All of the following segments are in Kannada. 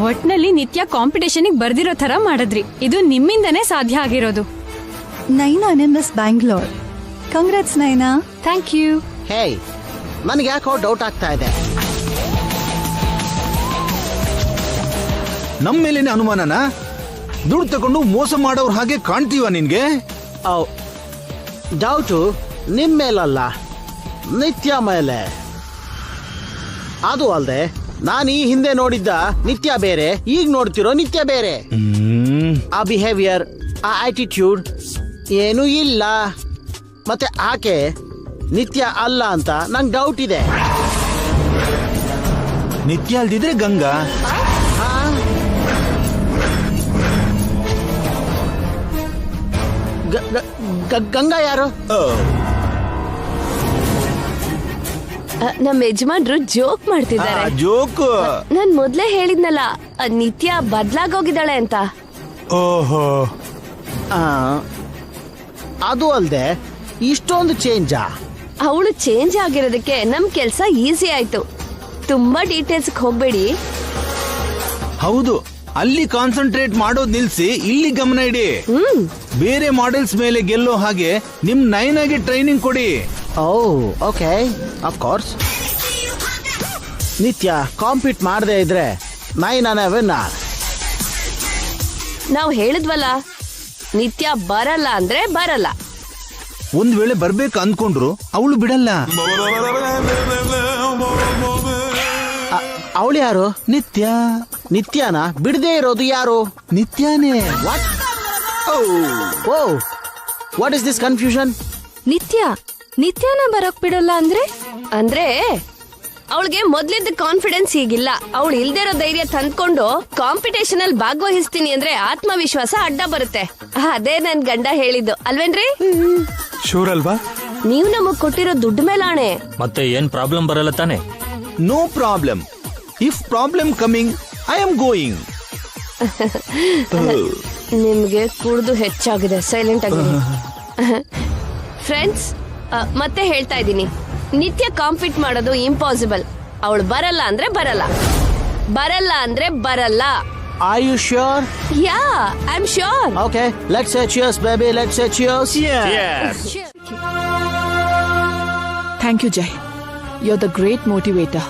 ಒಟ್ನಲ್ಲಿ ನಿತ್ಯ ಕಾಂಪಿಟೇಷನ್ ಬರ್ದಿರೋ ತರ ಮಾಡಿದ್ರಿ. ಇದು ನಿಮ್ಮಿಂದನೇ ಸಾಧ್ಯ ಆಗಿರೋದು. Naina miss Bangalore. Congrats Naina. Thank you. Hey, ನನಗೆ ಯಾಕೋ ಡೌಟ್ ಆಗ್ತಾ ಇದೆ. ನಮ್ಮ ಮೇಲೇನೆ ಅನುಮಾನನ? ದುಡ್ಡು ತಗೊಂಡು ಮೋಸ ಮಾಡೋರ್ ಹಾಗೆ ಕಾಣ್ತೀವ ನಿನ್ಗೆ? ಡೌಟು ನಿಮ್ ಮೇಲಲ್ಲ, ನಿತ್ಯ ಮೇಲೆ. ಅದು ಅಲ್ದೆ ನಾನು ಈ ಹಿಂದೆ ನೋಡಿದ್ದ ನಿತ್ಯ ಬೇರೆ, ಈಗ ನೋಡ್ತಿರೋ ನಿತ್ಯ ಬೇರೆ. ಆ ಬಿಹೇವಿಯರ್, ಆ ಆಟಿಟ್ಯೂಡ್ ಏನೂ ಇಲ್ಲ. ಮತ್ತೆ ಆಕೆ ನಿತ್ಯ ಅಲ್ಲ ಅಂತ ನಂಗೆ ಡೌಟ್ ಇದೆ. ನಿತ್ಯ ಅಲ್ದಿದ್ರೆ ಗಂಗಾ. ಗಂಗಾ ಯಾರು? ನಮ್ಮ ಯಜಮಾನ್ರು ಜೋಕ್ ಮಾಡ್ತಿದ್ದಾರೆ. ಜೋಕ್? ನಾನ್ ಮೊದ್ಲೇ ಹೇಳಿದ್ನಲ್ಲ, ನಿತ್ಯ ಬದ್ಲಾಗೋಗಿದ್ದಾಳೆ ಅಂತ. ಓಹೋ. ಅದು ಅಲ್ದೆ ಇಷ್ಟೊಂದು ಚೇಂಜಾ? ಅವಳು ಚೇಂಜ್ ಆಗಿರೋದಕ್ಕೆ ನಮ್ ಕೆಲ್ಸ ಈಸಿ ಆಯ್ತು. ತುಂಬಾ ಡೀಟೇಲ್ಸ್ ಹೋಗ್ಬೇಡಿ. ಹೌದು, ಅಲ್ಲಿ ಕಾನ್ಸಂಟ್ರೇಟ್ ಮಾಡೋದ್ ನಿಲ್ಸಿ ಇಲ್ಲಿ ಗಮನ ಇಡಿ. ಬೇರೆ ಮಾಡೆಲ್ಸ್ ಮೇಲೆ ಗೆಲ್ಲೋ ಹಾಗೆ ನಿಮ್ ನೈನಾಗೆ ಟ್ರೈನಿಂಗ್ ಕೊಡಿ. Okay, of course. ನಿತ್ಯ ಕಾಂಪೀಟ್ ಮಾಡದೇ ಇದ್ರೆ ನೈನಾನೇ ವಿನ್ನರ್. ನಾವ್ ಹೇಳಿದ್ವಲ್ಲ, ನಿತ್ಯ ಬರಲ್ಲ ಅಂದ್ರೆ ಬರಲ್ಲ. ಒಂದ್ ವೇಳೆ ಬರ್ಬೇಕು ಅನ್ಕೊಂಡ್ರು ಅವಳು ಬಿಡಲ್ಲ. ಅವಳು ಯಾರು? ನಿತ್ಯ. ನಿತ್ಯನ ಬಿಡದೇ ಇರೋದು ಯಾರು? ನಿತ್ಯಾನೇ. What is this confusion? ನಿತ್ಯನ ಬರೋಕ್ ಬಿಡಲ್ಲ ಅಂದ್ರೆ ಅವಳಿಗೆ ಮೊದ್ಲಿದ್ದ ಕಾನ್ಫಿಡೆನ್ಸ್ ಈಗಿಲ್ಲ. ಅವಳು ಇಲ್ದಿರೋ ಧೈರ್ಯ ತಂದ್ಕೊಂಡು ಕಾಂಪಿಟೇಷನ್ ಅಲ್ಲಿ ಭಾಗವಹಿಸ್ತೀನಿ ಅಂದ್ರೆ ಆತ್ಮವಿಶ್ವಾಸ ಅಡ್ಡ ಬರುತ್ತೆ. ಅದೇ ನನ್ ಗಂಡ ಹೇಳಿದ್ದು ಅಲ್ವೇನ್ರಿ? ಶೂರ್ ಅಲ್ವಾ? ನೀವ್ ನಮಗ್ ಕೊಟ್ಟಿರೋ ದುಡ್ಡು ಮೇಲಾಣೆ. ಮತ್ತೆ ಏನ್ ಪ್ರಾಬ್ಲಮ್ ಬರಲ್ಲ ತಾನೆ? No problem. If problem coming, I am going. ನಿಮ್ಗೆ ಕುಡ್ದು ಹೆಚ್ಚಾಗಿದೆ, ಸೈಲೆಂಟ್ ಆಗಿ. ಫ್ರೆಂಡ್ಸ್, ಮತ್ತೆ ಹೇಳ್ತಾ ಇದ್ದೀನಿ, ನಿತ್ಯ ಕಾಂಪೀಟ್ ಮಾಡೋದು ಇಂಪಾಸಿಬಲ್. ಅವಳು ಬರಲ್ಲ ಅಂದ್ರೆ ಬರಲ್ಲ, ಬರಲ್ಲ ಅಂದ್ರೆ ಬರಲ್ಲ. Are you sure? Yeah, I'm sure. Okay, let's say cheers, baby. Let's say cheers. Thank you Jai. You are the great motivator.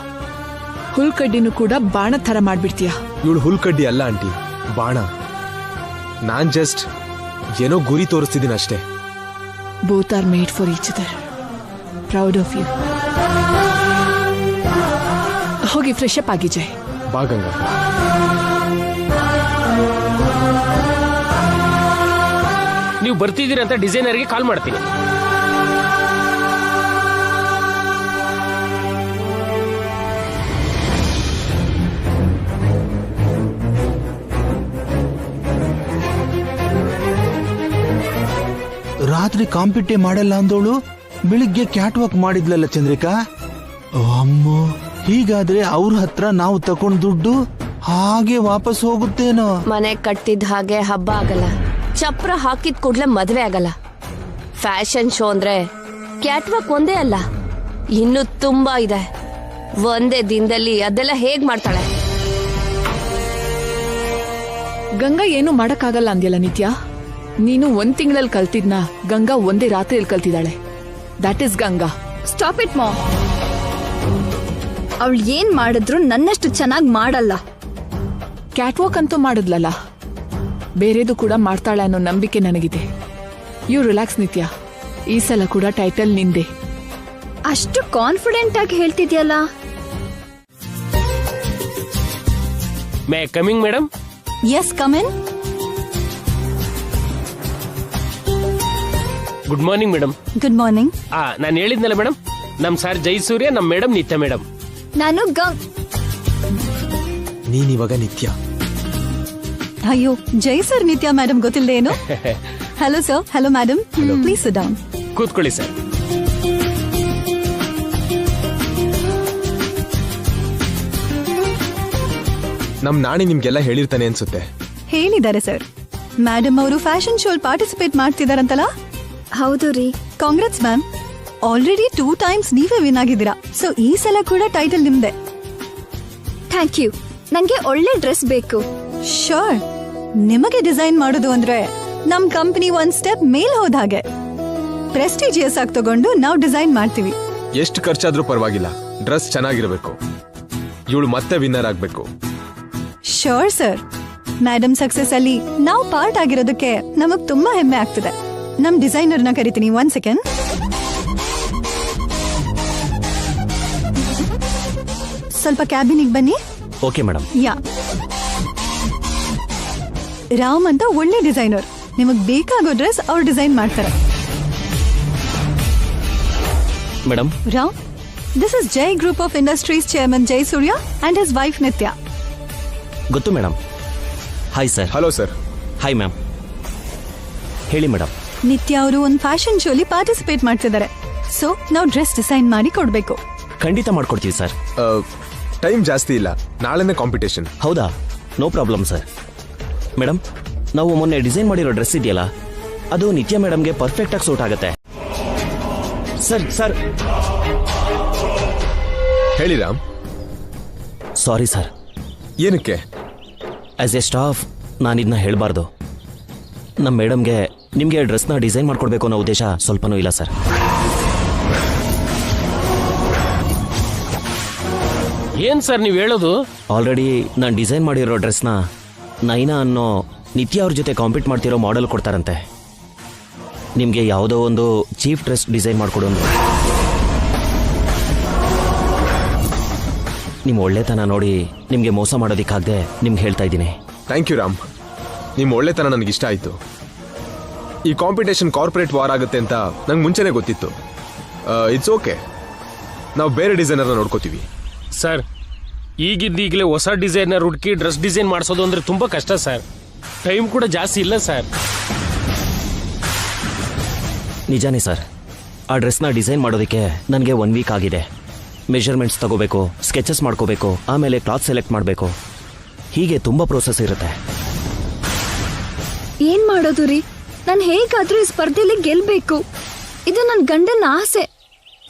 ಹುಲ್ಕಡ್ಡಿನೂ ಕೂಡ ಬಾಣ ತರ ಮಾಡ್ಬಿಡ್ತೀಯ. ಇವಳು ಹುಲ್ಕಡ್ಡಿ ಅಲ್ಲ ಆಂಟಿ, ಬಾಣ. ನಾನ್ ಜಸ್ಟ್ ಏನೋ ಗುರಿ ತೋರಿಸ್ತಿದ್ದೀನಿ ಅಷ್ಟೇ. Both are made for each other. Proud of you. ಹೋಗಿ ಫ್ರೆಶ್ ಅಪ್ ಆಗಿ ಜೈ. ಬಾ ಗಂಗಾ. ನೀವು ಬರ್ತಿದ್ದೀರಿ ಅಂತ ಡಿಸೈನರ್ಗೆ ಕಾಲ್ ಮಾಡ್ತೀನಿ. ರಾತ್ರಿ ಕಾಂಪಿಟೇ ಮಾಡಲ್ಲ ಅಂದೋಳು ಬೆಳಿಗ್ಗೆ ಕ್ಯಾಟ್ ವಾಕ್ ಮಾಡಿದ್ಲಲ್ಲ ಚಂದ್ರಿಕಾ. ಅಮ್ಮೋ, ಹೀಗಾದ್ರೆ ಅವ್ರ ಹತ್ರ ನಾವು ತಕೊಂಡ್ ದುಡ್ಡು ಹಾಗೆ ವಾಪಸ್ ಹೋಗುತ್ತೇನೋ. ಮನೆ ಕಟ್ಟಿದ ಹಾಗೆ ಹಬ್ಬ ಆಗಲ್ಲ, ಚಪ್ರ ಹಾಕಿದ ಕೂಡ್ಲೆ ಮದ್ವೆ ಆಗಲ್ಲ. ಫ್ಯಾಷನ್ ಶೋ ಅಂದ್ರೆ ಕ್ಯಾಟ್ ವಾಕ್ ಒಂದೇ ಅಲ್ಲ, ಇನ್ನು ತುಂಬಾ ಇದೆ. ಒಂದೇ ದಿನದಲ್ಲಿ ಅದೆಲ್ಲ ಹೇಗ್ ಮಾಡ್ತಾಳೆ? ಗಂಗಾ ಏನು ಮಾಡಕ್ಕಾಗಲ್ಲ ಅಂದ್ಯಲ್ಲ ನಿತ್ಯ. ನೀನು 1 ತಿಂಗಳಲ್ಲಿ ಕಲ್ತಿದ್ನ ಗಂಗಾ ಒಂದೇ ರಾತ್ರಿಯಲ್ಲಿ ಕಲ್ತಿದ್ದಾಳೆ. That is Ganga. Stop it mom. ಅವಳು ಏನ್ ಮಾಡಿದ್ರು ನನ್ನಷ್ಟು ಚೆನ್ನಾಗಿ ಮಾಡಲ್ಲ. ಕ್ಯಾಟ್ ವಾಕ್ ಅಂತೂ ಮಾಡಿದ್ಲಲ್ಲ, ಬೇರೆದು ಕೂಡ ಮಾಡ್ತಾಳೆ ಅನ್ನೋ ನಂಬಿಕೆ ನನಗಿದೆ. ಯು ರಿಲ್ಯಾಕ್ಸ್ ನಿತ್ಯ, ಈ ಸಲ ಕೂಡ ಟೈಟಲ್ ನಿಂದೆ. ಅಷ್ಟು ಕಾನ್ಫಿಡೆಂಟ್ ಆಗಿ ಹೇಳ್ತಿದ್ಯಲ್ಲ. May coming madam? Yes, come in. Good morning madam. Good morning. ನಾನು ಹೇಳಿದ್ನಲ್ಲ ಮೇಡಮ್, ನಮ್ ಸರ್ ಜೈಸೂರ್ಯ, ನಮ್ ಮೇಡಮ್ ನಿತ್ಯ ಮೇಡಮ್. ನಾನು ನೀನಿವಾಗ ನಿತ್ಯ. ಅಯ್ಯೋ, ಜೈ ಸರ್ ನಿತ್ಯ ಮೇಡಮ್ ಗೊತ್ತಿಲ್ಲದೆ ಏನು? Hello sir. Hello madam, please sit down. ಕೂತ್ಕೊಳ್ಳಿ ಸರ್. ನಮ್ ನಾಣಿ ನಿಮ್ಗೆಲ್ಲ ಹೇಳಿರ್ತಾನೆ ಅನ್ಸುತ್ತೆ. ಹೇಳಿದ್ದಾರೆ ಸರ್. ಮೇಡಮ್ ಅವರು ಫ್ಯಾಷನ್ ಶೋ ಪಾರ್ಟಿಸಿಪೇಟ್ ಮಾಡ್ತಿದಾರಂತಲ್ಲ? ಹೌದು ರೀ. Congrats ma'am. ಆಲ್ರೆಡಿ 2 times ನೀವೇ ವಿನ್ ಆಗಿದ್ದೀರಾ, ಸೊ ಈ ಸಲ ಕೂಡ ಟೈಟಲ್ ನಿಮ್ದೆ. Thank you. ನಂಗೆ ಒಳ್ಳೆ ಡ್ರೆಸ್ ಬೇಕು. ಶೋರ್, ನಿಮಗೆ ಡಿಸೈನ್ ಮಾಡೋದು ಅಂದ್ರೆ ನಮ್ ಕಂಪನಿ 1 ಸ್ಟೆಪ್ ಮೇಲ್ ಹೋದ ಹಾಗೆ. ಪ್ರೆಸ್ಟಿಜಿಯಸ್ ಆಗಿ ತಗೊಂಡು ನಾವು ಡಿಸೈನ್ ಮಾಡ್ತೀವಿ. ಎಷ್ಟು ಖರ್ಚಾದ್ರೂ ಪರವಾಗಿಲ್ಲ, ಡ್ರೆಸ್ ಚೆನ್ನಾಗಿರ್ಬೇಕು. ಇವಳು ಮತ್ತೆ ವಿನ್ನರ್ ಆಗ್ಬೇಕು. ಶೋರ್ ಸರ್, ಮೇಡಮ್ ಸಕ್ಸಸ್ ಅಲ್ಲಿ ನಾವು ಪಾರ್ಟ್ ಆಗಿರೋದಕ್ಕೆ ನಮಗ್ ತುಂಬಾ ಹೆಮ್ಮೆ ಆಗ್ತದೆ. ನಮ್ ಡಿಸೈನರ್ನ ಕರಿತೀನಿ, 1 ಸೆಕೆಂಡ್. ಸ್ವಲ್ಪ ಕ್ಯಾಬಿನಿಗೆ ಬನ್ನಿ. Okay madam. ಯಾ, ರಾಮ್ ಅಂತ ಒಳ್ಳೆ ಡಿಸೈನರ್, ನಿಮಗ್ ಬೇಕಾಗೋ ಡ್ರೆಸ್ ಅವ್ರು ಡಿಸೈನ್ ಮಾಡ್ತಾರೆ. Madam, Ram, this is Jai group of industries chairman Jai Surya and his wife ನಿತ್ಯ. ಗೊತ್ತು madam. Hi sir. Hello sir. Hi ma'am. ಹೇಳಿ ಮೇಡಮ್. ನಿತ್ಯ ಅವರು ಒಂದು ಫ್ಯಾಷನ್ ಶೋಲಿ ಪಾರ್ಟಿಸಿಪೇಟ್ ಮಾಡ್ತಿದ್ದಾರೆ, ಸೊ ನಾವು ಡ್ರೆಸ್ ಡಿಸೈನ್ ಮಾಡಿ ಕೊಡ್ಬೇಕು. ಖಂಡಿತ ಮಾಡ್ಕೊಡ್ತೀವಿ ಸರ್. ಟೈಮ್ ಜಾಸ್ತಿ ಇಲ್ಲ, ನಾಳೆನೇ ಕಾಂಪಿಟೇಷನ್. ಹೌದಾ? No problem sir. ಮೇಡಮ್, ನಾವು ಮೊನ್ನೆ ಡಿಸೈನ್ ಮಾಡಿರೋ ಡ್ರೆಸ್ ಇದೆಯಲ್ಲ, ಅದು ನಿತ್ಯ ಮೇಡಮ್ಗೆ ಪರ್ಫೆಕ್ಟ್ ಆಗಿ ಸೂಟ್ ಆಗುತ್ತೆ. Sir sir. ಹೇಳಿ ರಾಮ್. Sorry sir. ಏನಕ್ಕೆ? ಆಸ್ ಎ ಸ್ಟಾಫ್ ನಾನು ಇದನ್ನ ಹೇಳಬಾರ್ದು. ನಮ್ಮ ಮೇಡಮ್ಗೆ ನಿಮಗೆ ಡ್ರೆಸ್ನ ಡಿಸೈನ್ ಮಾಡ್ಕೊಡ್ಬೇಕು ಅನ್ನೋ ಉದ್ದೇಶ ಸ್ವಲ್ಪನೂ ಇಲ್ಲ ಸರ್. ಏನ್ ಸರ್ ನೀವು ಹೇಳೋದು? ಆಲ್ರೆಡಿ ನಾನು ಡಿಸೈನ್ ಮಾಡಿರೋ ಡ್ರೆಸ್ನ ನೈನಾ ಅನ್ನೋ ನಿತ್ಯ ಅವ್ರ ಜೊತೆ ಕಾಂಪೀಟ್ ಮಾಡ್ತಿರೋ ಮಾಡೆಲ್ ಕೊಡ್ತಾರಂತೆ. ನಿಮಗೆ ಯಾವುದೋ ಒಂದು ಚೀಫ್ ಡ್ರೆಸ್ ಡಿಸೈನ್ ಮಾಡಿಕೊಡು ಅಂದರು. ನಿಮ್ಮ ಒಳ್ಳೆತನ ನೋಡಿ ನಿಮಗೆ ಮೋಸ ಮಾಡೋದಕ್ಕಾಗದೆ ನಿಮ್ಗೆ ಹೇಳ್ತಾ ಇದ್ದೀನಿ. ಥ್ಯಾಂಕ್ ಯು ರಾಮ್, ನಿಮ್ಮ ಒಳ್ಳೆತನ ನನಗೆ ಇಷ್ಟ ಆಯಿತು. ಈ ಕಾಂಪಿಟೇಷನ್ ಕಾರ್ಪೊರೇಟ್ ವಾರ್ ಆಗುತ್ತೆ ಅಂತ ನಂಗೆ ಮುಂಚೆನೇ ಗೊತ್ತಿತ್ತು. ಇಟ್ಸ್ ಓಕೆ, ನಾವು ಬೇರೆ ಡಿಸೈನರ್ನ ನೋಡ್ಕೋತೀವಿ. ಸರ್, ಈಗಿದ್ದೀಗಲೇ ಹೊಸ ಡಿಸೈನರ್ ಹುಡುಕಿ ಡ್ರೆಸ್ ಡಿಸೈನ್ ಮಾಡಿಸೋದು ಅಂದ್ರೆ ತುಂಬಾ ಕಷ್ಟ ಸರ್. ಟೈಮ್ ಕೂಡ ಜಾಸ್ತಿ ಇಲ್ಲ ಸರ್. ನಿಜಾನೇ ಸರ್. ಆ ಡ್ರೆಸ್ನ ಡಿಸೈನ್ ಮಾಡೋದಕ್ಕೆ ನನಗೆ 1 ವೀಕ್ ಆಗಿದೆ. ಮೆಷರ್ಮೆಂಟ್ಸ್ ತಗೋಬೇಕು, ಸ್ಕೆಚಸ್ ಮಾಡ್ಕೋಬೇಕು, ಆಮೇಲೆ ಕ್ಲಾತ್ ಸೆಲೆಕ್ಟ್ ಮಾಡಬೇಕು. ಹೀಗೆ ತುಂಬ ಪ್ರೋಸೆಸ್ ಇರುತ್ತೆ. ಏನ್ ಮಾಡೋದು ರೀ? ನಾನು ಹೇಗಾದ್ರೂ ಈ ಸ್ಪರ್ಧೆಲಿ ಗೆಲ್ಬೇಕು. ಇದು ನನ್ನ ಗಂಡನ ಆಸೆ.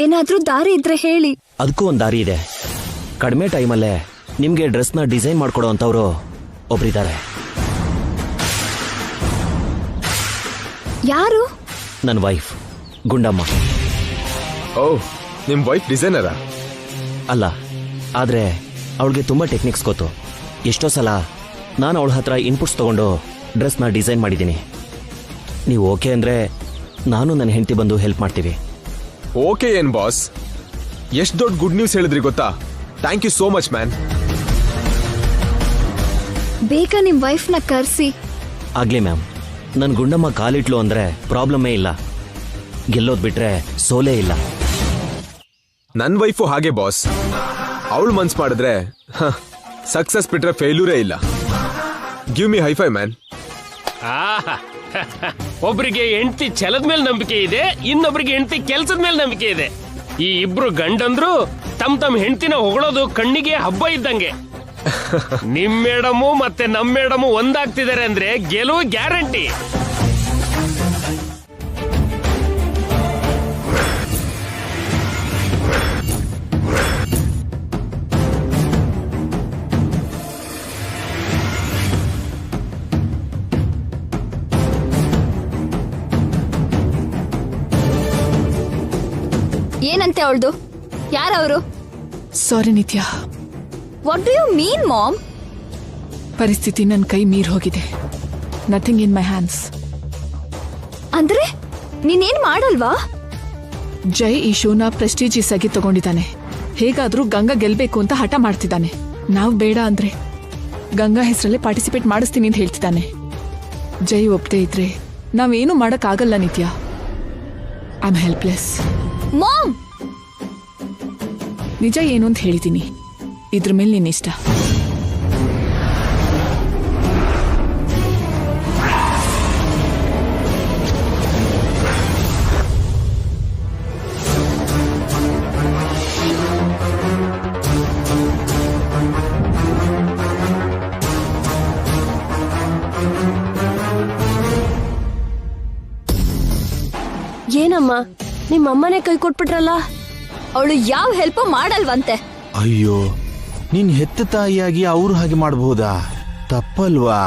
ಏನಾದ್ರೂ ದಾರಿ ಇದ್ರೆ ಹೇಳಿ. ಅದಕ್ಕೂ ಒಂದು ದಾರಿ ಇದೆ. ಕಡಿಮೆ ಟೈಮಲ್ಲೇ ನಿಮಗೆ ಡ್ರೆಸ್ನ ಡಿಸೈನ್ ಮಾಡ್ಕೊಡೋ ಅಂಥವ್ರು ಒಬ್ರಿದ್ದಾರೆ. ಯಾರು? ನನ್ನ ವೈಫ್ ಗುಂಡಮ್ಮ. ಓ, ನಿಮ್ಮ ವೈಫ್ ಡಿಸೈನರಾ? ಅಲ್ಲ, ಆದರೆ ಅವಳಿಗೆ ತುಂಬ ಟೆಕ್ನಿಕ್ಸ್ ಗೊತ್ತು. ಎಷ್ಟೋ ಸಲ ನಾನು ಅವಳ ಹತ್ರ ಇನ್ಪುಟ್ಸ್ ತೊಗೊಂಡು ಡ್ರೆಸ್ನ ಡಿಸೈನ್ ಮಾಡಿದ್ದೀನಿ. ನೀವು ಓಕೆ ಅಂದರೆ ನಾನು ನನ್ನ ಹೆಂಡತಿ ಬಂದು ಹೆಲ್ಪ್ ಮಾಡ್ತೀವಿ. ಓಕೆ ಏನ್ ಬಾಸ್, ಎಷ್ಟು ದೊಡ್ಡ ಗುಡ್ ನ್ಯೂಸ್ ಹೇಳಿದ್ರಿ ಗೊತ್ತಾ? Thank you so much man. ಬೇಗ ನಿಮ್ ವೈಫ್ನ ಕರ್ಸಿ. ಆಗ್ಲಿ ಮ್ಯಾಮ್. ನನ್ನ ಗುಂಡಮ್ಮ ಕಾಲಿಟ್ಲು ಅಂದರೆ ಪ್ರಾಬ್ಲಮ್ಮೇ ಇಲ್ಲ. ಗೆಲ್ಲೋದು ಬಿಟ್ರೆ ಸೋಲೇ ಇಲ್ಲ. ನನ್ನ ವೈಫು ಹಾಗೆ ಬಾಸ್. ಅವಳು ಮನ್ಸ್ ಮಾಡಿದ್ರೆ ಸಕ್ಸಸ್ ಬಿಟ್ರೆ ಫೇಲ್ಯೂರೇ ಇಲ್ಲ. Give me high five man. ಒಬ್ರಿಗೆ ಹೆಂಡತಿ ಛಲದ ಮೇಲೆ ನಂಬಿಕೆ ಇದೆ, ಇನ್ನೊಬ್ರಿಗೆ ಹೆಂಡತಿ ಕೆಲ್ಸದ ಮೇಲೆ ನಂಬಿಕೆ ಇದೆ. ಈ ಇಬ್ರು ಗಂಡಂದ್ರು ತಮ್ಮ ಹೆಂಡತಿನ ಹೊಗಳೋದು ಕಣ್ಣಿಗೆ ಹಬ್ಬ ಇದ್ದಂಗೆ. ನಿಮ್ ಮೇಡಮು ಮತ್ತೆ ನಮ್ ಮೇಡಮು ಒಂದಾಗ್ತಿದ್ದಾರೆ ಅಂದ್ರೆ ಗೆಲುವು ಗ್ಯಾರಂಟಿ. ಏನಂತೆ ಅವಳ್ದು? ಯಾರವರು? Sorry Nithya. What do you mean mom? ಪರಿಸ್ಥಿತಿ ನನ್ನ ಕೈ ಮೀರ್ ಹೋಗಿದೆ. Nothing in my hands. ಅಂದ್ರೆ ನೀನೇನ್ ಮಾಡಲ್ವಾ? ಜೈ ಈ ಶೋನ ಪ್ರೆಸ್ಟೀಜಿಯಸ್ ಆಗಿ ತಗೊಂಡಿದ್ದಾನೆ. ಹೇಗಾದ್ರೂ ಗಂಗಾ ಗೆಲ್ಬೇಕು ಅಂತ ಹಠ ಮಾಡ್ತಿದ್ದಾನೆ. ನಾವು ಬೇಡ ಅಂದ್ರೆ ಗಂಗಾ ಹೆಸರಲ್ಲೇ ಪಾರ್ಟಿಸಿಪೇಟ್ ಮಾಡಿಸ್ತೀನಿ ಅಂತ ಹೇಳ್ತಿದ್ದಾನೆ. ಜೈ ಒಪ್ಪದೇ ಇದ್ರೆ ನಾವೇನು ಮಾಡಕ್ಕಾಗಲ್ಲ ನಿತ್ಯ. I am helpless. ಮಾಮ್, ನಿಜ ಏನು ಅಂತ ಹೇಳಿದ್ದೀನಿ. ಇದ್ರ ಮೇಲೆ ನಿನ್ನ ಇಷ್ಟ. ಏನಮ್ಮ ನಿಮ್ಮಮ್ಮನೇ ಕೈ ಕೊಟ್ಬಿಟ್ರಲ್ಲ. ಅವಳು ಯಾವ ಹೆಲ್ಪ್ ಮಾಡಲ್ವಂತೆ. ಅಯ್ಯೋ, ನೀನ್ ಹೆತ್ತ ತಾಯಿಯಾಗಿ ಅವ್ರು ಹಾಗೆ ಮಾಡಬಹುದಾ? ತಪ್ಪಲ್ವಾ?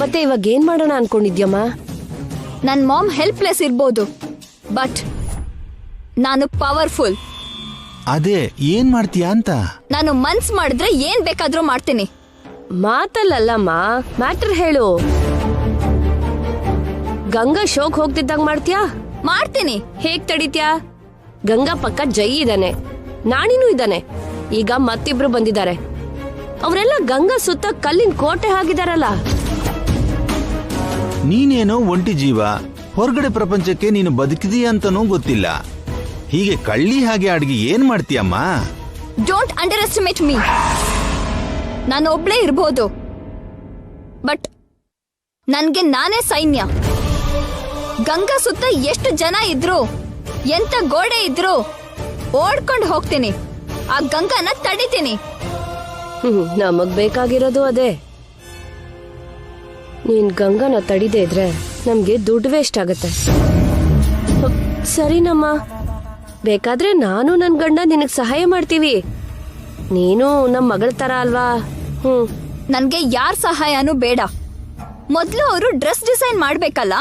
ಮತ್ತೆ ಇವಾಗ ಏನ್ ಮಾಡೋಣ ಅನ್ಕೊಂಡಿದ್ಯಮ್ಮ? ನನ್ ಮಾಮ್ ಹೆಲ್ಪ್ಲೆಸ್ ಇರ್ಬೋದು, ಬಟ್ ನಾನು ಪವರ್ಫುಲ್. ಅದೇ ಏನ್ ಮಾಡ್ತೀಯಾ ಅಂತ. ನಾನು ಮನ್ಸ್ ಮಾಡಿದ್ರೆ ಏನ್ ಬೇಕಾದ್ರೂ ಮಾಡ್ತೀನಿ. ಮಾತಲ್ಲಮ್ಮ, ಮ್ಯಾಟರ್ ಹೇಳು. ಗಂಗಾ ಶೋಕ್ ಹೋಗ್ತಿದ್ದಂಗ್ ಮಾಡ್ತೀಯಾ? ಮಾಡ್ತೀನಿ. ಹೇಗ್ ತಡಿತ್ಯಾ? ಗಂಗಾ ಪಕ್ಕ ಜೈ ಇದ್ದಾನೆ, ನಾಣಿನೂ ಇದ್ದಾನೆ, ಈಗ ಮತ್ತಿಬ್ರು ಬಂದಿದ್ದಾರೆ. ಅವರೆಲ್ಲ ಗಂಗಾ ಸುತ್ತ ಕಲ್ಲಿನ ಕೋಟೆ ಹಾಕಿದಾರಲ್ಲ. ನೀನೇನೋ ಒಂಟಿ ಜೀವ, ಹೊರಗಡೆ ಪ್ರಪಂಚಕ್ಕೆ ನೀನು ಬದುಕಿದೀಯ ಅಂತನೂ ಗೊತ್ತಿಲ್ಲ. ಹೀಗೆ ಕಳ್ಳಿ ಹಾಗೆ ಅಡ್ಗೆ ಏನ್ ಮಾಡ್ತೀಯಮ್ಮ? Don't underestimate me. ನಾನು ಒಬ್ಳೇ ಇರ್ಬೋದು, ಬಟ್ ನನ್ಗೆ ನಾನೇ ಸೈನ್ಯ. ಗಂಗಾ ಸುತ್ತ ಎಷ್ಟು ಜನ ಇದ್ರು, ಎಂತ ಗೋಡೆ ಇದ್ರು ಓಡ್ಕೊಂಡು ಹೋಗ್ತೀನಿ. ಆ ಗಂಗಾನ ತಡಿತೀನಿ. ನಮಗ್ ಬೇಕಾಗಿರೋದು ಅದೇ. ನೀನ್ ಗಂಗಾನ ತಡಿದೇ ಇದ್ರೆ ನಮ್ಗೆ ದುಡ್ಡು ವೇಸ್ಟ್ ಆಗತ್ತೆ. ಸರಿನಮ್ಮ, ಬೇಕಾದ್ರೆ ನಾನು ನನ್ ಗಂಡ ನಿನಗ್ ಸಹಾಯ ಮಾಡ್ತೀವಿ. ನೀನು ನಮ್ ಮಗಳ ತರ ಅಲ್ವಾ? ನನ್ಗೆ ಯಾರ್ ಸಹಾಯನೂ ಬೇಡ. ಮೊದ್ಲು ಅವರು ಡ್ರೆಸ್ ಡಿಸೈನ್ ಮಾಡ್ಬೇಕಲ್ಲ.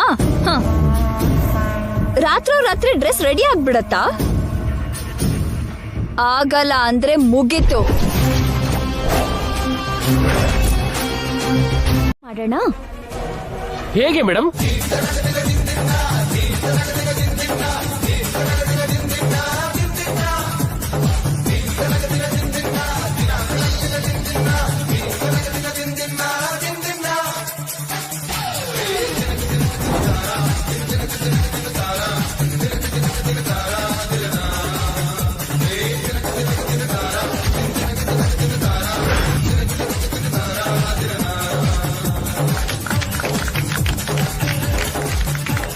ರಾತ್ರಿ ಡ್ರೆಸ್ ರೆಡಿ ಆಗ್ಬಿಡತ್ತಾ? ಆಗಲ್ಲ ಅಂದ್ರೆ ಮುಗೀತು. ಮಾಡೋಣ. ಹೇಗೆ madam?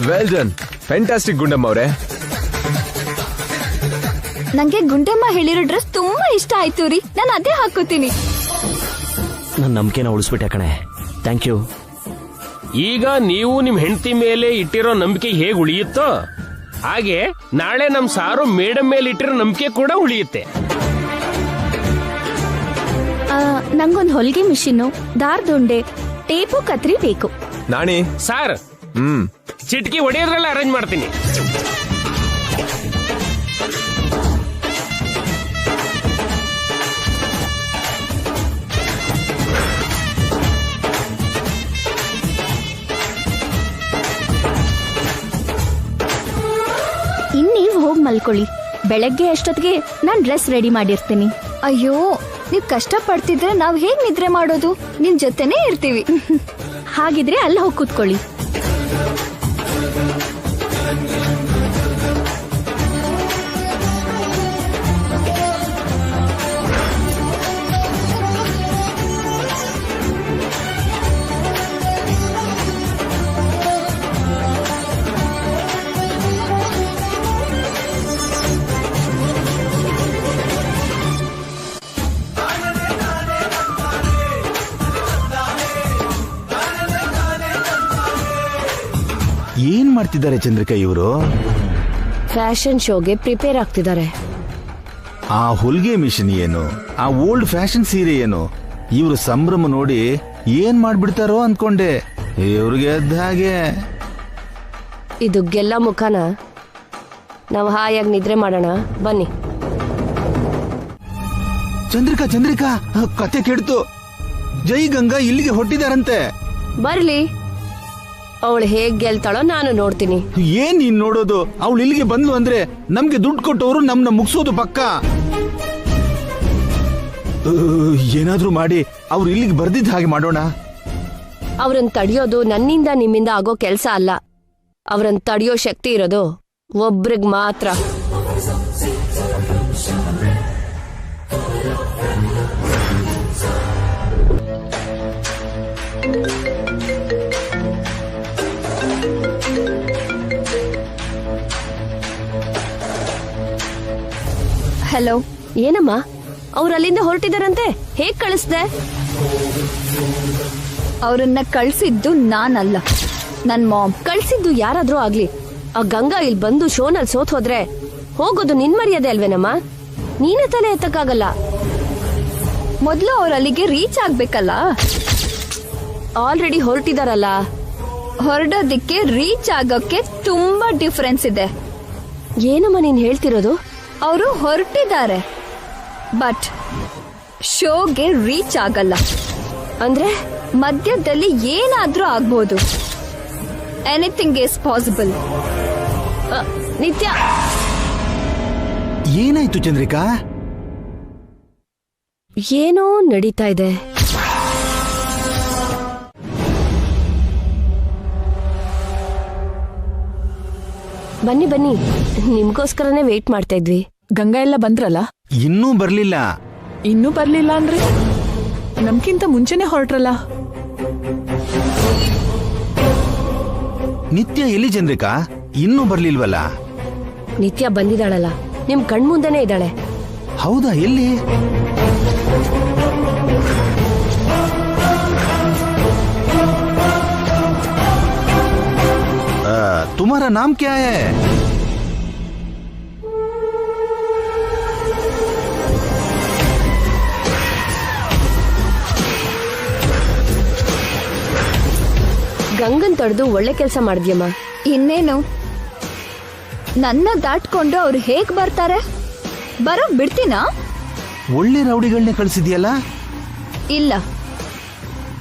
Well done, fantastic Gundamma ಅವರೇ. ನಂಗೆ ಗುಂಡಮ್ಮ ಹೇಳಿರೋ ಡ್ರೆಸ್ ತುಂಬಾ ಇಷ್ಟ ಆಯ್ತು ರೀ. ನಾನು ಅದೇ ಹಾಕೋತೀನಿ. ನನ್ನ ನಂಬಿಕೆನ ಉಳಿಸ್ಬಿಟ್ಟೆ ಕಣೆ, ಥ್ಯಾಂಕ್ ಯು. ಈಗ ನೀವು ನಿಮ್ ಹೆಂಡತಿ ಮೇಲೆ ಇಟ್ಟಿರೋ ನಂಬಿಕೆ ಹೇಗೆ ಉಳಿಯುತ್ತೋ ಹಾಗೆ ನಾಳೆ ನಮ್ ಸಾರು ಮೇಡಮ್ ಮೇಲೆ ಇಟ್ಟಿರೋ ನಂಬಿಕೆ ಕೂಡ ಉಳಿಯುತ್ತೆ. ನಂಗೊಂದು ಹೊಲಿಗೆ ಮಿಷಿನ್ನು, ದಾರ್ದುಂಡೆ, ಟೇಪು, ಕತ್ರಿ ಬೇಕು. ನಾಣಿ ಸಾರ್, ಚಿಟ್ಕಿ ಹೊಡೆಯೋದ್ರೆಲ್ಲ ಅರೇಂಜ್ ಮಾಡ್ತೀನಿ. ಇನ್ನೀವ್ ಹೋಗ್ ಮಲ್ಕೊಳ್ಳಿ. ಬೆಳಗ್ಗೆ ಅಷ್ಟೊತ್ತಿಗೆ ನಾನ್ ಡ್ರೆಸ್ ರೆಡಿ ಮಾಡಿರ್ತೀನಿ. ಅಯ್ಯೋ, ನೀವ್ ಕಷ್ಟ ಪಡ್ತಿದ್ರೆ ನಾವ್ ಹೇಗ್ ನಿದ್ರೆ ಮಾಡೋದು? ನಿಮ್ ಜೊತೆನೇ ಇರ್ತೀವಿ. ಹಾಗಿದ್ರೆ ಅಲ್ಲಿ ಹೋಗಿ ಕೂತ್ಕೊಳ್ಳಿ. ಏನ್ ಮಾಡ್ತಿದ್ದಾರೆ ಚಂದ್ರಿಕಾ ಇವರು? ಫ್ಯಾಷನ್ ಶೋಗೆ ಪ್ರಿಪೇರ್ ಆಗ್ತಿದ್ದಾರೆ. ಆ ಹೊಲಿಗೆ ಮಿಷನ್ ಏನು, ಆ ಓಲ್ಡ್ ಫ್ಯಾಷನ್ ಸೀರೆ ಏನು, ಇವ್ರ ಸಂಭ್ರಮ ನೋಡಿ ಏನ್ ಮಾಡ್ಬಿಡ್ತಾರೋ ಅನ್ಕೊಂಡೆ. ಇವ್ರಿಗೆ ಅದ್ದ ಹಾಗೆ. ಇದು ಗೆಲ್ಲ ಮುಖನ. ನಾವು ಹಾಯಾಗಿ ನಿದ್ರೆ ಮಾಡೋಣ ಬನ್ನಿ. ಚಂದ್ರಿಕಾ ಚಂದ್ರಿಕಾ, ಕತೆ ಕೆಡ್ತು. ಜೈ ಗಂಗಾ ಇಲ್ಲಿಗೆ ಹೊಟ್ಟಿದಾರಂತೆ. ಬರ್ಲಿ, ಅವಳು ಹೇಗ್ ಗೆಲ್ತಾಳೋ ನಾನು ನೋಡ್ತೀನಿ. ಏನ್ ನೀನ್ ನೋಡೋದು? ಅವಳು ಇಲ್ಲಿಗೆ ಬಂದ್ಲು ಅಂದ್ರೆ ನಮ್ಗೆ ದುಡ್ಡು ಕೊಟ್ಟವರು ನಮ್ನ ಮುಗಿಸೋದು ಪಕ್ಕ. ಏನಾದ್ರೂ ಮಾಡಿ ಅವ್ರು ಇಲ್ಲಿಗೆ ಬರ್ದಿದ್ದ ಹಾಗೆ ಮಾಡೋಣ. ಅವ್ರನ್ನ ತಡಿಯೋದು ನನ್ನಿಂದ ನಿಮ್ಮಿಂದ ಆಗೋ ಕೆಲ್ಸ ಅಲ್ಲ. ಅವ್ರನ್ನ ತಡಿಯೋ ಶಕ್ತಿ ಇರೋದು ಒಬ್ರಿಗ್ ಮಾತ್ರ. ಹಲೋ. ಏನಮ್ಮ, ಅವ್ರು ಅಲ್ಲಿಂದ ಹೊರಟಿದಾರಂತೆ, ಹೇಗ್ ಕಳಿಸ್ದೆ? ಅವ್ರನ್ನ ಕಳ್ಸಿದ್ದು ನಾನಲ್ಲ, ನನ್ ಮಾಮ್. ಕಳ್ಸಿದ್ದು ಯಾರಾದ್ರೂ ಆಗ್ಲಿ, ಆ ಗಂಗಾ ಇಲ್ಲಿ ಬಂದು ಶೋನಲ್ಲಿ ಸೋತ್ ಹೋದ್ರೆ ಹೋಗೋದು ನಿನ್ ಮರ್ಯಾದೆ ಅಲ್ವೇನಮ್ಮ? ನೀನೇ ತಲೆ ಎತ್ತಕ್ಕಾಗಲ್ಲ. ಮೊದ್ಲು ಅವ್ರ ಅಲ್ಲಿಗೆ ರೀಚ್ ಆಗ್ಬೇಕಲ್ಲ. ಆಲ್ರೆಡಿ ಹೊರಟಿದಾರಲ್ಲ. ಹೊರಡೋದಿಕ್ಕೆ ರೀಚ್ ಆಗೋಕೆ ತುಂಬಾ ಡಿಫ್ರೆನ್ಸ್ ಇದೆ. ಏನಮ್ಮ ನೀನ್ ಹೇಳ್ತಿರೋದು? ಅವರು ಹೊರಟಿದ್ದಾರೆ, ಬಟ್ ಶೋಗೆ ರೀಚ್ ಆಗಲ್ಲ. ಅಂದ್ರೆ ಮಧ್ಯದಲ್ಲಿ ಏನಾದ್ರೂ ಆಗ್ಬೋದು. Anything is possible. ನಿತ್ಯ, ಏನಾಯ್ತು ಚಂದ್ರಿಕಾ? ಏನೋ ನಡೀತಾ ಇದೆ. ಬನ್ನಿ ಬನ್ನಿ, ನಿಮ್ಗೋಸ್ಕರನೇ ವೇಟ್ ಮಾಡ್ತಾ ಇದ್ವಿ. ಗಂಗಾ ಎಲ್ಲ ಬಂದ್ರಲ್ಲ? ಇನ್ನೂ ಬರ್ಲಿಲ್ಲ. ಇನ್ನೂ ಬರ್ಲಿಲ್ಲ ಅಂದ್ರೆ ನಮ್ಗಿಂತ ಮುಂಚೆನೆ ಹೊರಟ್ರಲ್ಲ. ನಿತ್ಯ ಎಲ್ಲಿ ಚಂದ್ರಿಕಾ? ಇನ್ನೂ ಬರ್ಲಿಲ್ವಲ್ಲ? ನಿತ್ಯ ಬಂದಿದ್ದಾಳಲ್ಲ, ನಿಮ್ ಕಣ್ಮುಂದೆನೇ ಇದ್ದಾಳೆ. ಹೌದಾ? ಎಲ್ಲಿ? तुम्हारा नाम क्या है? ಗಂಗನ್ ತಡೆದು ಒಳ್ಳೆ ಕೆಲಸ ಮಾಡಿದ್ಯಮ್ಮ. ಇನ್ನೇನು, ನನ್ನ ದಾಟ್ಕೊಂಡು ಅವ್ರು ಹೇಗ್ ಬರ್ತಾರೆ? ಬರೋಕ್ ಬಿಡ್ತೀನಾ? ಒಳ್ಳೆ ರೌಡಿಗಳನ್ನೇ ಕಳಿಸಿದ್ಯಲ್ಲ? ಇಲ್ಲ,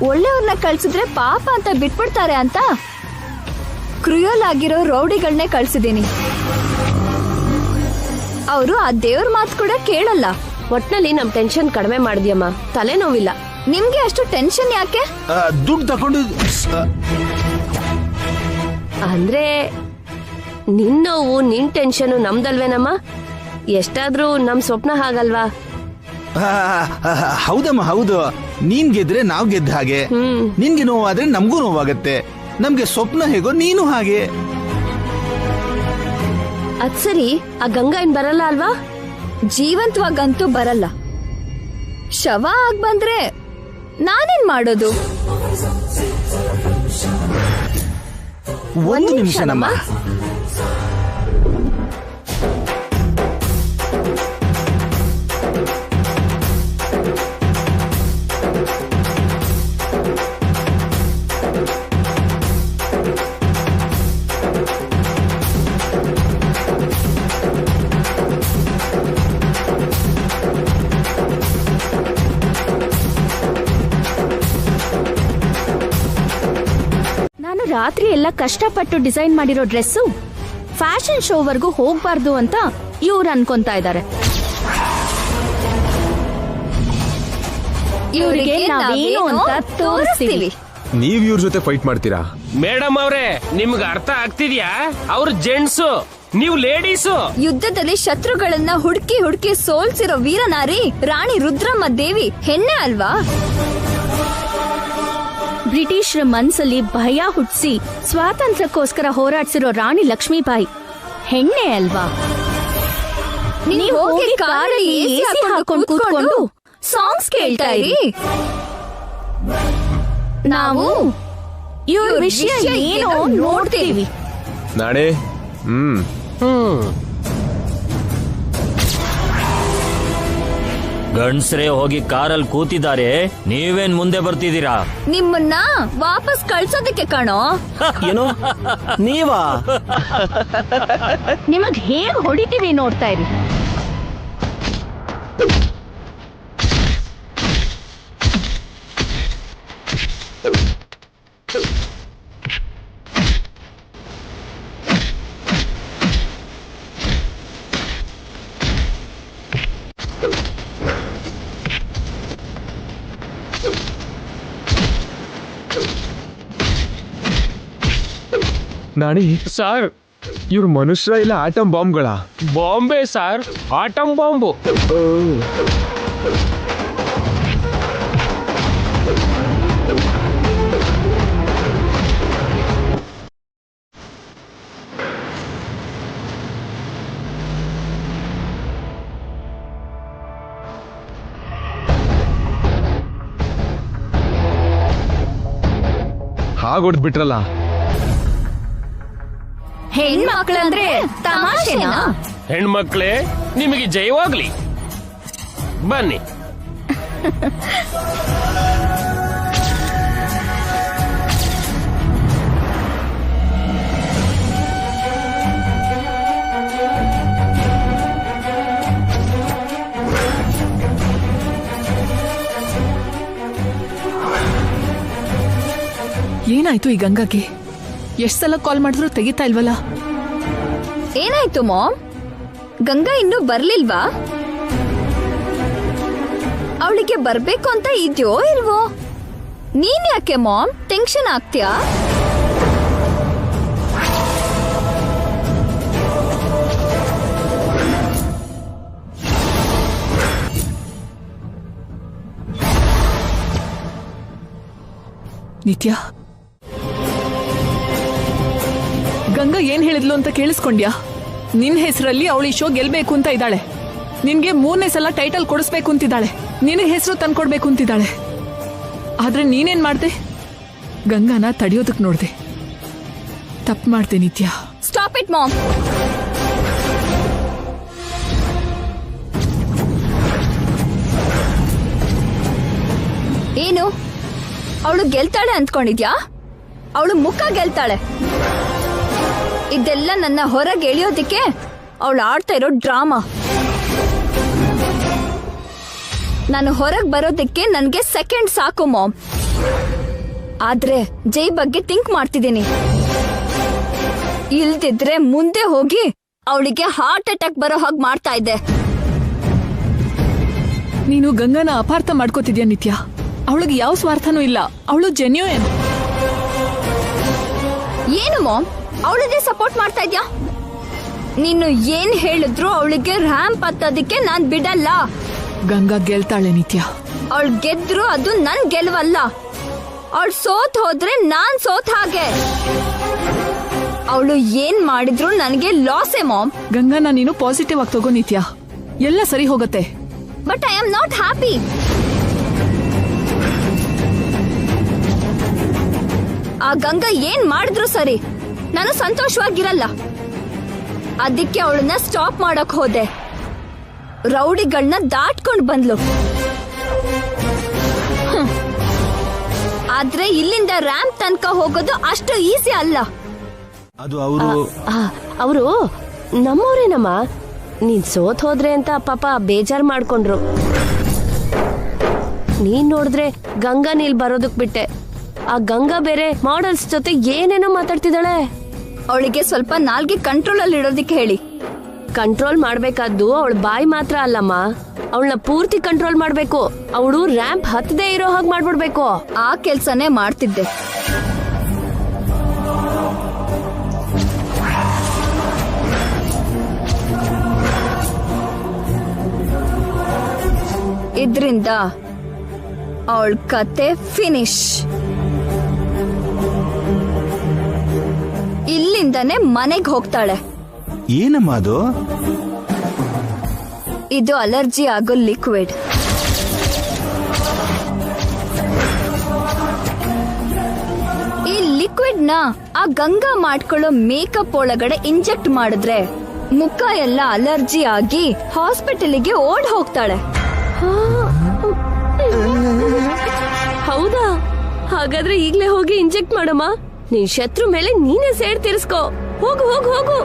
ಒಳ್ಳೆಯವ್ರನ್ನ ಕಳ್ಸಿದ್ರೆ ಪಾಪ ಅಂತ ಬಿಟ್ಬಿಡ್ತಾರೆ ಅಂತ ಕ್ರೂಯಲ್ ಆಗಿರೋ ರೌಡಿಗಳನ್ನೇ ಕಳ್ಸಿದೀನಿ. ಅವರು ಆ ದೇವ್ರ ಮಾತು ಕೂಡ ಕೇಳಲ್ಲ. ಒಟ್ನಲ್ಲಿ ನಮ್ ಟೆನ್ಷನ್ ಕಡಿಮೆ ಮಾಡಿದ್ಯಮ್ಮ, ತಲೆನೋವಿಲ್ಲ. ನಿಮ್ಗೆ ಅಷ್ಟು ಟೆನ್ಷನ್ ಯಾಕೆ? ದುಡ್ಡು ತಗೊಂಡು ಅಂದ್ರೆ ನಿನ್ ನೋವು ನಿನ್ ಟೆನ್ಷನ್ ನಮ್ದಲ್ವೇನಮ್ಮ? ಎಷ್ಟಾದ್ರೂ ನಮ್ ಸ್ವಪ್ನ ಹಾಗಲ್ವಾ? ಹೌದಮ್ಮ, ಹೌದು. ನೀನ್ ಗೆದ್ರೆ ನಾವ್ ಗೆದ್ದ ಹಾಗೆ. ನಿನ್ಗೆ ನೋವಾದ್ರೆ ನಮಗೂ ನೋವಾಗತ್ತೆ. ನಮ್ಗೆ ಸ್ವಪ್ನ ಹೇಗೋ ನೀನು ಹಾಗೆ. ಅದ್ ಸರಿ, ಆ ಗಂಗಾ ಏನ್ ಬರಲ್ಲ ಅಲ್ವಾ? ಜೀವಂತವಾಗಂತೂ ಬರಲ್ಲ. ಶವ ಆಗ್ ಬಂದ್ರೆ ನಾನೇನ್ ಮಾಡೋದು? ಒಂದು ನಿಮಿಷ ನಮ್ಮ ನಾನು ರಾತ್ರಿ ಎಲ್ಲ ಕಷ್ಟಪಟ್ಟು ಡಿಸೈನ್ ಮಾಡಿರೋ ಡ್ರೆಸ್ಸು ಫ್ಯಾಷನ್ ಶೋವರೆಗೂ ಹೋಗ್ಬಾರ್ದು ಅಂತ ಇವ್ರು ಅನ್ಕೊಂತಾ ಇದ್ದಾರೆ. ಇವರಿಗೆ ನಾವೇನು ಅಂತ ತೋರಿಸ್ತೀವಿ. ನೀವ್ ಇವ್ರ ಜೊತೆ ಫೈಟ್ ಮಾಡ್ತೀರಾ? ಮೇಡಮ್ ಅವ್ರೆ, ನಿಮ್ಗೆ ಅರ್ಥ ಆಗ್ತಿದ್ಯಾ? ಅವ್ರ ಜೆಂಟ್ಸು, ನೀವು ಲೇಡೀಸು. ಯುದ್ಧದಲ್ಲಿ ಶತ್ರುಗಳನ್ನ ಹುಡುಕಿ ಹುಡುಕಿ ಸೋಲ್ಸಿರೋ ವೀರನಾರಿ ರಾಣಿ ರುದ್ರಮ್ಮ ದೇವಿ ಹೆಣ್ಣೆ ಅಲ್ವಾ? ಬ್ರಿಟಿಷರ ಮನ್ಸಲ್ಲಿ ಭಯ ಹುಟ್ಟಿಸಿ ಸ್ವಾತಂತ್ರ್ಯಕ್ಕೋಸ್ಕರ ಹೋರಾಡ್ಸಿರೋ ರಾಣಿ ಲಕ್ಷ್ಮೀಬಾಯಿ ಹೆಣ್ಣೆ ಅಲ್ವಾ? ನೀವು ಹೋಗಿ ಕಾರಲ್ಲಿ ಎಸಿ ಹಾಕೊಂಡು ಕೂತ್ಕೊಂಡು ಸಾಂಗ್ಸ್ ಕೇಳ್ತಾ ಇರಿ. ನಾವು ಇವ್ರ ವಿಷಯ ಏನೋ ನೋಡ್ತೀವಿ. ನಾಳೆ ಗಂಡ್ಸ್ರೇ ಹೋಗಿ ಕಾರಲ್ಲಿ ಕೂತಿದ್ದಾರೆ, ನೀವೇನ್ ಮುಂದೆ ಬರ್ತಿದ್ದೀರಾ? ನಿಮ್ಮನ್ನ ವಾಪಸ್ ಕಳ್ಸೋದಕ್ಕೆ ಕಾಣೋ. ಏನು ನೀವಾ? ನಿಮಗ್ ಹೇಗ್ ಹೊಡಿತೀವಿ ನೋಡ್ತಾ ಇರಿ. ನಾಣಿ ಸರ್, ಇವ್ರು ಮನುಷ್ಯ ಇಲ್ಲ ಆಟಮ್ ಬಾಂಬ್ಗಳ? ಬಾಂಬೆ ಸರ್, ಆಟಮ್ ಬಾಂಬು. ಹಾಗೊಡ್ದ್ ಬಿಟ್ರಲ್ಲ. ಹೆಣ್ಮಕ್ಳಂದ್ರೆ ತಮಾಷೆನಾ? ಹೆಣ್ಮಕ್ಳೇ ನಿಮಗೆ ಜಯವಾಗ್ಲಿ. ಬನ್ನಿ. ಏನಾಯ್ತು ಈ ಗಂಗಾಗೆ? ಎಷ್ಟ್ ಸಲ ಕಾಲ್ ಮಾಡಿದ್ರು ತೆಗಿತಾ ಇಲ್ವಲ್ಲ? ಏನಾಯ್ತು ಮಾಮ್? ಗಂಗಾ ಇನ್ನೂ ಬರ್ಲಿಲ್ವಾ? ಅವಳಿಗೆ ಬರ್ಬೇಕು ಅಂತ ಇದೆಯೋ ಇಲ್ವೋ? ನೀನ್ ಯಾಕೆ ಮಾಮ್ ಟೆನ್ಷನ್ ಆಗ್ತೀಯಾ? ನಿತ್ಯ, ಗಂಗಾ ಏನ್ ಹೇಳಿದ್ಲು ಅಂತ ಕೇಳಿಸ್ಕೊಂಡ್ಯಾ? ನಿನ್ ಹೆಸರಲ್ಲಿ ಅವಳು ಈ ಶೋ ಗೆಲ್ಬೇಕು ಅಂತ ಇದ್ದಾಳೆ. ನಿನ್ಗೆ 3ನೇ ಸಲ ಟೈಟಲ್ ಕೊಡಿಸ್ಬೇಕು ಅಂತಿದ್ದಾಳೆ. ನಿನಗೆ ಹೆಸರು ತಂದ್ಕೊಡ್ಬೇಕು ಅಂತಿದ್ದಾಳೆ. ಆದ್ರೆ ನೀನೇನ್ ಮಾಡ್ದೆ? ಗಂಗಾನ ತಡೆಯೋದಕ್ ನೋಡ್ದೆ. ತಪ್ಪು ಮಾಡ್ದೆ ನಿತ್ಯ. Stop it mom. ಏನು ಅವಳು ಗೆಲ್ತಾಳೆ ಅಂದ್ಕೊಂಡಿದ್ಯಾ? ಅವಳು ಮುಖ ಗೆಲ್ತಾಳೆ. ಇದೆಲ್ಲ ನನ್ನ ಹೊರಗೆ ಎಳೆಯೋದಿಕ್ಕೆ ಅವಳು ಆಡ್ತಾ ಇರೋ ಡ್ರಾಮಾ. ನಾನು ಹೊರಗೆ ಬರೋದಕ್ಕೆ ನನ್ಗೆ ಸೆಕೆಂಡ್ ಸಾಕು ಮಾಮ್. ಆದ್ರೆ ಜೈ ಬಗ್ಗೆ ಥಿಂಕ್ ಮಾಡ್ತಿದ್ದೀನಿ. ಇಲ್ದಿದ್ರೆ ಮುಂದೆ ಹೋಗಿ ಅವಳಿಗೆ ಹಾರ್ಟ್ ಅಟ್ಯಾಕ್ ಬರೋ ಹಾಗೆ ಮಾಡ್ತಾ ಇದ್ದೆ. ನೀನು ಗಂಗಾನ ಅಪಾರ್ಥ ಮಾಡ್ಕೋತಿದ್ಯಾ ನಿತ್ಯ. ಅವಳಿಗೆ ಯಾವ ಸ್ವಾರ್ಥನೂ ಇಲ್ಲ. ಅವಳು ಜೆನ್ಯೂನ್. ಏನು ಮಾಮ್ ಅವಳಿಗೆ ಸಪೋರ್ಟ್ ಮಾಡ್ತಾ ಇದ್ಯಾ? ನೀನು ಏನ್ ಹೇಳಿದ್ರು ಅವಳಿಗೆ ರ್ಯಾಂಪ್ ಹತ್ತೋದಕ್ಕೆ ನಾನ್ ಬಿಡಲ್ಲ. ಗಂಗಾ ಗೆಲ್ತಾಳೆ ನಿತ್ಯ. ಅವಳು ಗೆದ್ರು ಅದು ನನ್ ಗೆಲುವಲ್ಲ. ಅವಳು ಸೋತ್ ಹೋದ್ರೆ ನಾನ್ ಸೋತ್ ಹಾಗೆ. ಅವಳು ಏನ್ ಮಾಡಿದ್ರು ನನಗೆ ಲಾಸೇ ಮಾಮ್. ಗಂಗಾನ ನೀನು ಪಾಸಿಟಿವ್ ಆಗಿ ತಗೋ ನಿತ್ಯ. ಎಲ್ಲ ಸರಿ ಹೋಗುತ್ತೆ. But I am not happy. ಆ ಗಂಗಾ ಏನ್ ಮಾಡಿದ್ರು ಸರಿ, ನಾನು ಸಂತೋಷವಾಗಿರಲ್ಲ. ಅದಕ್ಕೆ ಅವಳನ್ನ ಸ್ಟಾಪ್ ಮಾಡಕ್ ಹೋದೆ. ರೌಡಿಗಳನ್ನ ದಾಟ್ಕೊಂಡ್ ಬಂದ್ಲು. ಆದ್ರೆ ಇಲ್ಲಿಂದ ರ್ಯಾಂಪ್ ತನಕ ಹೋಗೋದು ಅಷ್ಟು ಈಸಿ ಅಲ್ಲ. ಅದು ಅವರು ನಮ್ಮವ್ರೇನಮ್ಮ. ನೀನ್ ಸೋತ್ ಹೋದ್ರೆ ಅಂತ ಪಾಪ ಬೇಜಾರ್ ಮಾಡ್ಕೊಂಡ್ರು. ನೀನ್ ನೋಡಿದ್ರೆ ಗಂಗಾ ನೀಲ್ ಬರೋದಕ್ ಬಿಟ್ಟೆ. ಆ ಗಂಗಾ ಬೇರೆ ಮಾಡೆಲ್ಸ್ ಜೊತೆ ಏನೇನೋ ಮಾತಾಡ್ತಿದ್ದಾಳೆ. ಅವಳಿಗೆ ಸ್ವಲ್ಪ ನಾಲ್ಗೆ ಕಂಟ್ರೋಲ್ ಅಲ್ಲಿ ಇಡೋದಿಕ್ಕೆ ಹೇಳಿ. ಕಂಟ್ರೋಲ್ ಮಾಡ್ಬೇಕಾದ್ದು ಅವಳ ಬಾಯಿ ಮಾತ್ರ ಅಲ್ಲಮ್ಮ, ಅವಳನ್ನ ಪೂರ್ತಿ ಕಂಟ್ರೋಲ್ ಮಾಡ್ಬೇಕು. ಅವಳು ರ್ಯಾಂಪ್ ಹತ್ತದೇ ಇರೋ ಹಾಗೆ ಮಾಡ್ಬಿಡ್ಬೇಕು. ಆ ಕೆಲ್ಸನೇ ಮಾಡ್ತಿದ್ದೆ. ಇದ್ರಿಂದ ಅವಳ ಕತೆ ಫಿನಿಶ್. ಇಲ್ಲಿಂದನೇ ಮನೆಗೆ ಹೋಗ್ತಾಳೆ. ಏನಮ್ಮ ಅದು? ಇದು ಅಲರ್ಜಿ ಆಗೋ ಲಿಕ್ವಿಡ್. ಈ ಲಿಕ್ವಿಡ್ ನ ಆ ಗಂಗಾ ಮಾಡ್ಕೊಳ್ಳೋ ಮೇಕಪ್ ಒಳಗಡೆ ಇಂಜೆಕ್ಟ್ ಮಾಡಿದ್ರೆ ಮುಖ ಎಲ್ಲ ಅಲರ್ಜಿ ಆಗಿ ಹಾಸ್ಪಿಟಲ್ಗೆ ಓಡ್ ಹೋಗ್ತಾಳೆ. ಹೌದಾ? ಹಾಗಾದ್ರೆ ಈಗ್ಲೇ ಹೋಗಿ ಇಂಜೆಕ್ಟ್ ಮಾಡಮ್ಮ. ನಿನ್ ಶತ್ರು ಮೇಲೆ ನೀನೇ ಸೇಡ್ ತೀರಿಸ್ಕೋ. ಹೋಗು ಹೋಗು ಹೋಗು.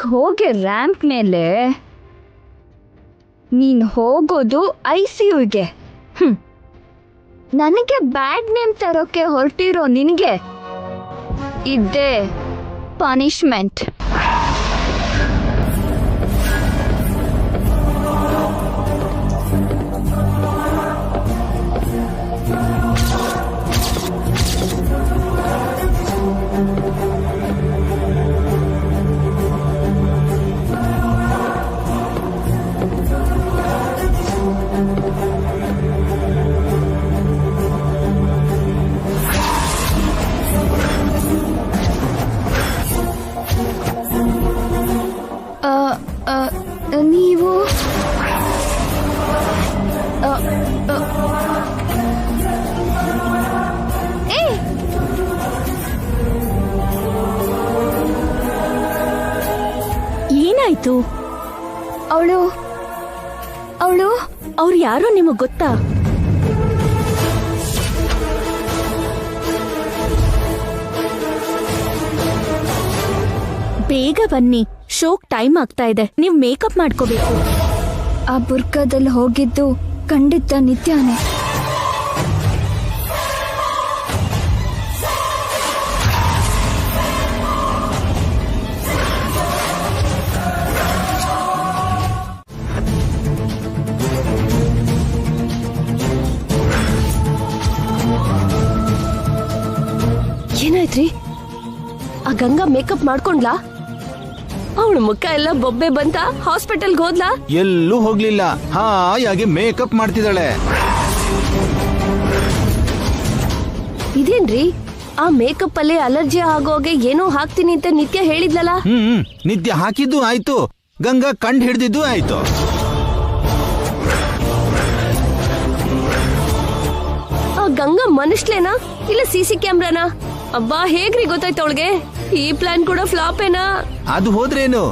ಈಗ ಹೋಗಿ ರ್ಯಾಂಪ್ ಮೇಲೆ ನೀನ್ ಹೋಗೋದು ICUಗೆ. ನನಗೆ ಬ್ಯಾಡ್ ನೇಮ್ ತರೋಕೆ ಹೊರಟಿರೋ ನಿನಗೆ ಇದ್ದೇ ಪನಿಷ್ಮೆಂಟ್. ನೀವು ಏನಾಯ್ತು? ಅವಳು ಅವ್ರು ಯಾರೋ ನಿಮಗ್ ಗೊತ್ತಾ? ಬೇಗ ಬನ್ನಿ, ಶೋಕ್ ಟೈಮ್ ಆಗ್ತಾ ಇದೆ. ನೀವ್ ಮೇಕಪ್ ಮಾಡ್ಕೋಬೇಕು. ಆ ಬುರ್ಕಾದಲ್ಲಿ ಹೋಗಿದ್ದು ಖಂಡಿತ ನಿತ್ಯಾನೇ. ಏನಾಯ್ತ್ರಿ? ಆ ಗಂಗಾ ಮೇಕಪ್ ಮಾಡ್ಕೊಂಡ್ಲಾ? ಅವಳ ಮುಖ ಎಲ್ಲ ಬೊಬ್ಬೆ ಬಂತ? ಹಾಸ್ಪಿಟಲ್ಗೆ ಹೋದ್ಲಾ? ಎಲ್ಲೂ ಹೋಗ್ಲಿಲ್ಲ, ಹಾಯಾಗಿ ಮೇಕಪ್ ಮಾಡ್ತಿದ್ದಾಳೆ. ಇದೇನ್ರಿ, ಆ ಮೇಕಪ್ ಅಲ್ಲಿ ಅಲರ್ಜಿ ಆಗೋಗೆ ಏನೋ ಹಾಕ್ತೀನಿ ಅಂತ ನಿತ್ಯ ಹೇಳಿದ್ಲಲ್ಲ? ನಿತ್ಯ ಹಾಕಿದ್ದು ಆಯ್ತು, ಗಂಗಾ ಕಂಡು ಹಿಡ್ದಿದ್ದು ಆಯ್ತು. ಆ ಗಂಗಾ ಮನುಷ್ಯಲೇನಾ ಇಲ್ಲ CC ಕ್ಯಾಮ್ರಾನಾ? ಅಬ್ಬಾ, ಹೇಗ್ರಿ ಗೊತ್ತಾಯ್ತು ಅವಳಿಗೆ? ಈ ಪ್ಲಾನ್ ಕೂಡ ಫ್ಲಾಪ್ ಏನಾ? ಅದು ಹೋದ್ರೇನು,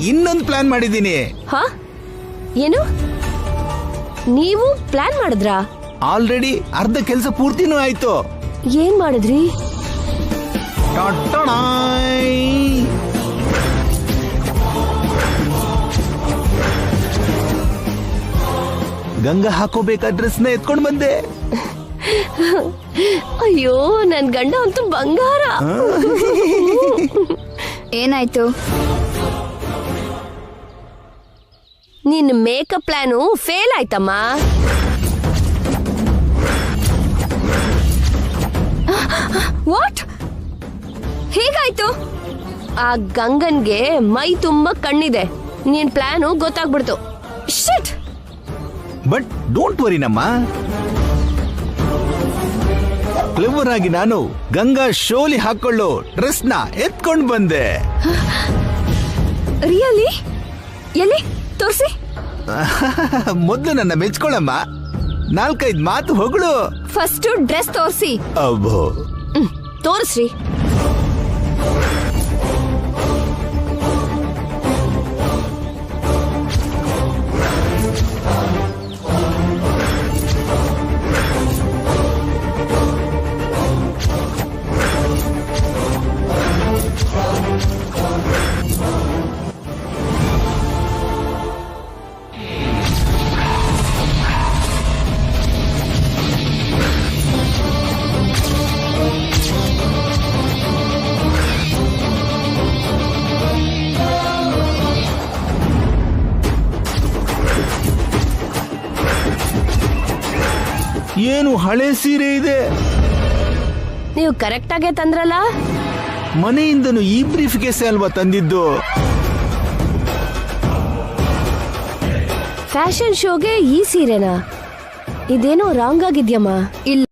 ಇನ್ನೊಂದು ಪ್ಲಾನ್ ಮಾಡಿದ್ದೀನಿ. ಹಾ, ಏನು? ನೀವು ಪ್ಲಾನ್ ಮಾಡಿದ್ರಾ? ಆಲ್ರೆಡಿ ಅರ್ಧ ಕೆಲಸ ಪೂರ್ತಿನೂ ಆಯ್ತು. ಏನ್ ಮಾಡಿದ್ರಿ? ಗಂಗಾ ಹಾಕೋಬೇಕಾದ ಡ್ರೆಸ್ನ ಎತ್ಕೊಂಡ್ ಬಂದೆ. ಅಯ್ಯೋ, ನನ್ ಗಂಡ ಅಂತೂ ಬಂಗಾರ. ಏನಾಯ್ತು? ನಿನ್ ಮೇಕಪ್ ಪ್ಲಾನು ಫೇಲ್ ಆಯ್ತಮ್ಮ. ವಾಟ್? ಹೇಗಾಯ್ತು? ಆ ಗಂಗನ್ಗೆ ಮೈ ತುಂಬಾ ಕಣ್ಣಿದೆ. ನಿನ್ ಪ್ಲಾನು ಗೊತ್ತಾಗ್ಬಿಡ್ತು. ಶಿಟ್. ಬಟ್ ಡೋಂಟ್ ವರಿ ನಮ್ಮ, ಕ್ಲೆವರ್ ಆಗಿ ನಾನು ಗಂಗಾ ಶೋಲಿ ಹಾಕೊಳ್ಳೋ ಡ್ರೆಸ್ನ ಎತ್ಕೊಂಡ್ ಬಂದೆ. ರಿಯಲಿ? ಎಲ್ಲಿ ತೋರ್ಸಿ. ಮೊದ್ಲು ನನ್ನ ಮೆಚ್ಕೊಳ್ಳಮ್ಮ, 4-5 ಮಾತು ಹೊಗಳು. ಫಸ್ಟ್ ಡ್ರೆಸ್ ತೋರ್ಸಿ. ಅಬ್ಬೋ, ತೋರಿಸ್ರಿ. ಏನು ಹಳೆ ಸೀರೆ ಇದೆ? ನೀವು ಕರೆಕ್ಟ್ ಆಗೇ ತಂದ್ರಲ್ಲ? ಮನೆಯಿಂದನು ಈ ಬ್ರೀಫ್ ಕೇಸ್ ಅಲ್ವಾ ತಂದಿದ್ದು? ಫ್ಯಾಷನ್ ಶೋಗೆ ಈ ಸೀರೆನಾ? ಇದೇನೋ ರಾಂಗ್ ಆಗಿದ್ಯಮ್ಮ. ಇಲ್ಲ.